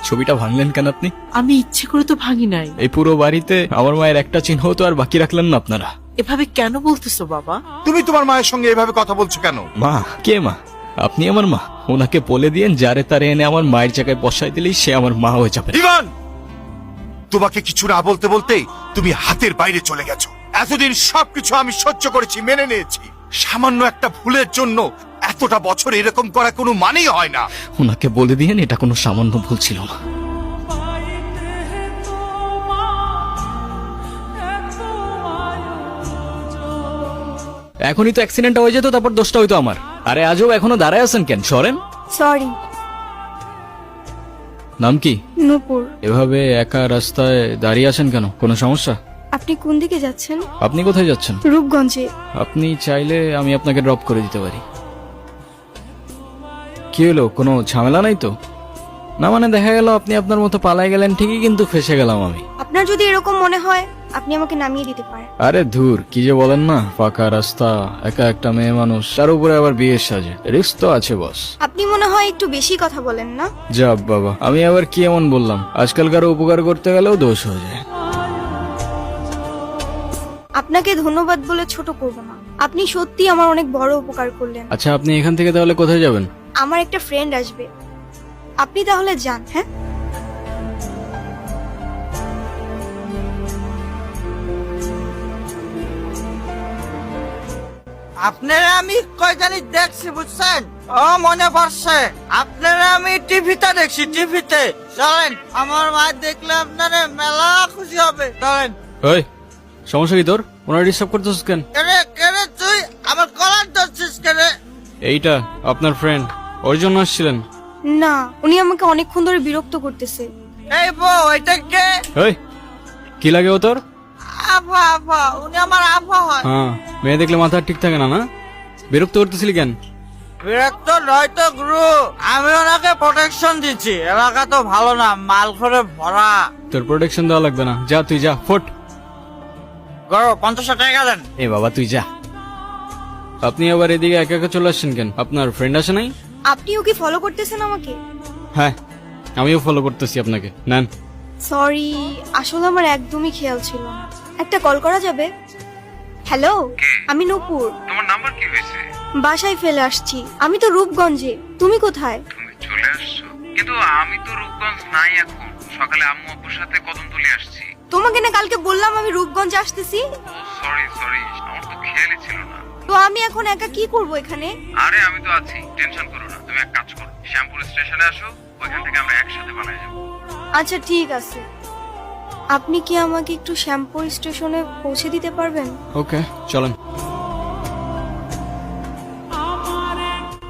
ছবিটা ভাঙলেন কেন আপনি? আমি ইচ্ছে করে তো ভাঙি নাই। এই পুরো বাড়িতে আমার মায়ের একটা চিহ্ন তো আর বাকি রাখলেন না আপনারা। এভাবে কেন বলতেছো বাবা? তুমি তোমার মায়ের সঙ্গে এভাবে কথা বলছো কেন? মা? কে মা? আপনি আমার মা। ওনাকে বলে দিয়েন যারে তারে এনে আমার মায়ের জায়গায় বসাই দিলেই সে আমার মা হয়ে যাবে। ইভান, তোমাকে কিছু না বলতে বলতে তুমি হাতের বাইরে চলে গেছো। এতদিন সবকিছু আমি সহ্য করেছি, মেনে নিয়েছি। সামান্য একটা ভুলের জন্য এতটা বছর এরকম করা কোনো মানেই হয় না। ওনাকে বলে দিয়েন এটা কোনো সামান্য ভুল ছিল না। এখনই তো অ্যাক্সিডেন্টটা হয়ে যেত, তারপর দোষটা হইতো আমার। আরে আজও এখনো দাঁড়ায় আছেন কেন? সরেন। সরি। নাম কি? নূপুর। এভাবে একা রাস্তায় দাঁড়িয়ে আছেন কেন? কোনো সমস্যা? আপনি কোন দিকে যাচ্ছেন? আপনি কোথায় যাচ্ছেন? রূপগঞ্জে। আপনি চাইলে আমি আপনাকে ড্রপ করে দিতে পারি। কি হলো, কোনো ঝামেলা নাই তো? না মানে দেখা গেল আপনি আপনার মতো পালাই গেলেন ঠিকই, কিন্তু ফেসে গেলাম আমি। আপনার যদি এরকম মনে হয় আপনি আমাকে নামিয়ে দিতে পারেন। আরে ধুর, কি যে বলেন না। পাকা রাস্তা, একা একটা মেয়ে মানুষ, তার উপরে আবার বিয়ের সাজে, রিস্ক তো আছে বস। আপনি মনে হয় একটু বেশি কথা বলেন না? যা বাবা, আমি আবার কি এমন বললাম? আজকালকার উপকার করতে গেলেও দোষ হয়ে যায়। আপনাকে ধন্যবাদ বলে ছোট করব না। আপনি সত্যি আমার অনেক বড় উপকার করলেন। আচ্ছা, আপনি এখান থেকে তাহলে কোথায় যাবেন? আমার একটা ফ্রেন্ড আসবে, আপনি তাহলে যান। হ্যাঁ, আপনারা আমি কয় জানি দেখছি, বুঝছেন? ও মনে পড়ছে, আপনারা আমি টিভিতে দেখছি, টিভিতে। চলেন, আমার মা দেখলে আপনারা মেলা খুশি হবে। চলেন। ওই, সমস্যা কি তোর? ওনার ডিস্টার্ব করতেছিস কেন? কেরে কেরে তুই আমার কলার ধরছিস কেরে? এইটা আপনার ফ্রেন্ড, ওর জন্য আসছিলেন? না, উনি আমাকে অনেকক্ষণ ধরে বিরক্ত করতেছে। এই বউ, এটা কে? ওই, কি লাগে ও তোর? আফা, আফা, উনি আমার আফা হয়। হ্যাঁ, মেয়ে দেখলে মাথা ঠিক থাকে না না? বিরক্ত করতেছিলি কেন? বিরক্ত নয় তো গুরু, আমি ওনাকে প্রোটেকশন দিচ্ছি। এলাকা তো ভালো না, মাল করে ভরা। তোর প্রোটেকশন দেওয়া লাগবে না, যা তুই যা, ফোট। গরো 50 টাকা দেন। এ বাবা তুই যা। আপনি আবার এদিকে একা একা চলে আসছেন কেন? আপনার ফ্রেন্ড আসে নাই? আপনিও কি ফলো করতেছেন আমাকে? হ্যাঁ, আমিও ফলো করতেছি আপনাকে। নেন। সরি, আসলে আমার একদমই খেয়াল ছিল না। একটা কল করা যাবে? হ্যালো, আমি নূপুর। তোমার নাম্বার কি হয়েছে? বাসায় ফেলে আসছি। আমি তো রূপগঞ্জে। তুমি কোথায়? তুমি চলে আসছো, কিন্তু আমি তো রূপগঞ্জ নাই এখন। সকালে আম্মু আব্বুর সাথে কদমতলী আসছি। তোমাকে না কালকে বললাম আমি রূপগঞ্জে আসতেছি। ও সরি সরি, আমার তো খেয়ালই ছিল না। তো আমি এখন একা কি করব এখানে? আরে আমি তো আছি, টেনশন করো না। তুমি এক কাজ করো, শ্যামপুর স্টেশনে আসো, ওইখান থেকে আমরা একসাথে পালাই যাবো। আচ্ছা ঠিক আছে। আপনি কি আমাকে একটু শ্যামপুর স্টেশনে পৌঁছে দিতে পারবেন? ওকে, চলেন।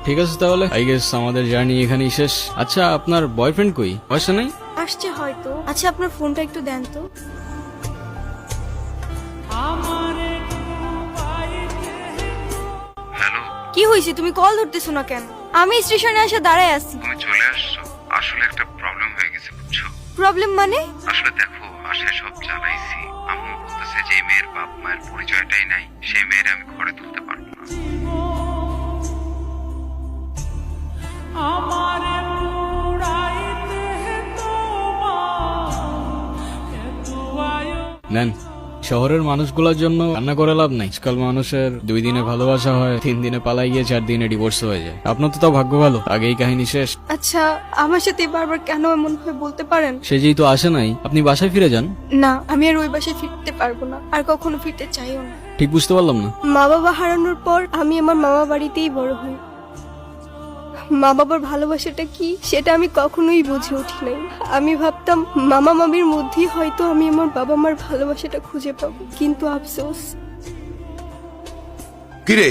ঠিক আছে তাহলে, আই গেস আমাদের জার্নি এখানেই শেষ। আচ্ছা, আপনার বয়ফ্রেন্ড কই? আসছে নাই? আসছে হয়তো। আচ্ছা, আপনার ফোনটা একটু দেন তো। হ্যালো, কি হয়েছে, তুমি কল ধরতেছো না কেন? আমি স্টেশনে এসে দাঁড়ায় আছি। তুমি চলে আসছো। আসলে একটা প্রবলেম হয়ে গেছে, বুঝছো? প্রবলেম মানে? আসলে দেখো, বাসায় সব জানাইছি। আম্মু বলতেছে যে এই মেয়ের বাপ মায়ের পরিচয়টাই নাই, সেই মেয়ের আমি ঘরে তুলতে পারবো না। নেন। শহরের মানুষগুলোর জন্য রান্না করে লাভ নাই। আজকাল মানুষের 2 দিনে ভালোবাসা হয়, 3 দিনে পালাই গিয়ে 4 দিনে ডিভোর্স হয়ে যায়। আপনার তো তাও ভাগ্য ভালো, আগেই কাহিনী শেষ। আচ্ছা, আমার সাথে বারবার কেন এমন হয় বলতে পারেন? সে যেহেতু আসে নাই, আপনি বাসায় ফিরে যান। না, আমি আর ওই বাসায় ফিরতে পারবো না, আর কখনো ফিরতে চাইও না। ঠিক বুঝতে পারলাম না। মা বাবা হারানোর পর আমি আমার মামা বাড়িতেই বড় হই। মা বাবার ভালোবাসাটা কি সেটা আমি কখনোই বুঝে উঠি নাই। আমি ভাবতাম মামা মামির মধ্যেই হয়তো আমি আমার বাবা মার ভালোবাসাটা খুঁজে পাবো, কিন্তু আফসোস। কিরে,